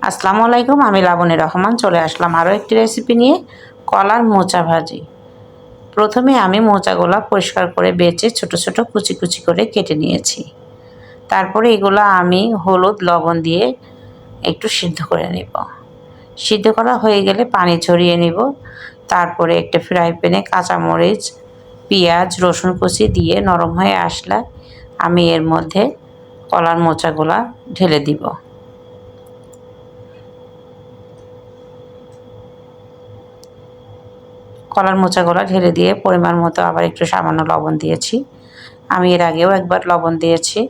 আসসালামু আলাইকুম, আমি লাবণী রহমান চলে আসলাম আরও একটি রেসিপি নিয়ে, কলার মোচা ভাজি। প্রথমে আমি মোচাগুলো পরিষ্কার করে বেছে ছোট ছোট কুচি কুচি করে কেটে নিয়েছি। তারপরে এগুলো আমি হলুদ লবণ দিয়ে একটু সিদ্ধ করে নেব। সিদ্ধ করা হয়ে গেলে পানি ঝরিয়ে নেব। তারপরে একটা ফ্রাই প্যানে কাঁচামরিচ, পেঁয়াজ, রসুন কুচি দিয়ে নরম হয়ে আসলে আমি এর মধ্যে কলার মোচাগুলো ঢেলে দিব। কলার মোচাগুলো ঢেলে দিয়ে পরিমাণ মতো আবার একটু সামান্য লবণ দিয়েছি। আমি এর আগেও একবার লবণ দিয়েছি,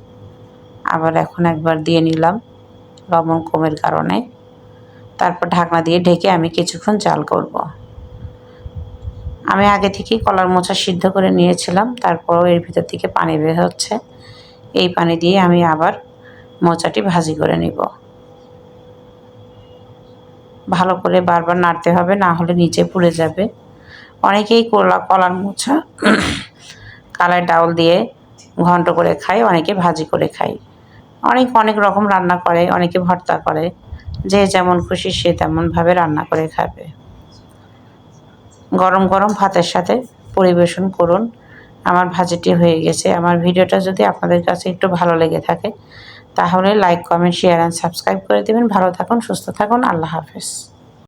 আবার এখন একবার দিয়ে নিলাম লবণ কমের কারণে। তারপর ঢাকনা দিয়ে ঢেকে আমি কিছুক্ষণ জাল করব। আমি আগে থেকেই কলার মোচা সিদ্ধ করে নিয়েছিলাম, তারপরও এর ভিতর থেকে পানি বের হচ্ছে। এই পানি দিয়ে আমি আবার মোচাটি ভাজি করে নিব। ভালো করে বারবার নাড়তে হবে, না হলে নিচে পুড়ে যাবে। অনেকেই কলার মোচা কালাই ডাউল দিয়ে ঘন্ট করে খায়, অনেকে ভাজি করে খায়, অনেক রকম রান্না করে, অনেকে ভর্তা করে। যে যেমন খুশি সে তেমনভাবে রান্না করে খাবে। গরম গরম ভাতের সাথে পরিবেশন করুন। আমার ভাজিটি হয়ে গেছে। আমার ভিডিওটা যদি আপনাদের কাছে একটু ভালো লেগে থাকে তাহলে like, comment, share and subscribe করে দেবেন। ভালো থাকুন, সুস্থ থাকুন। আল্লাহ হাফেজ।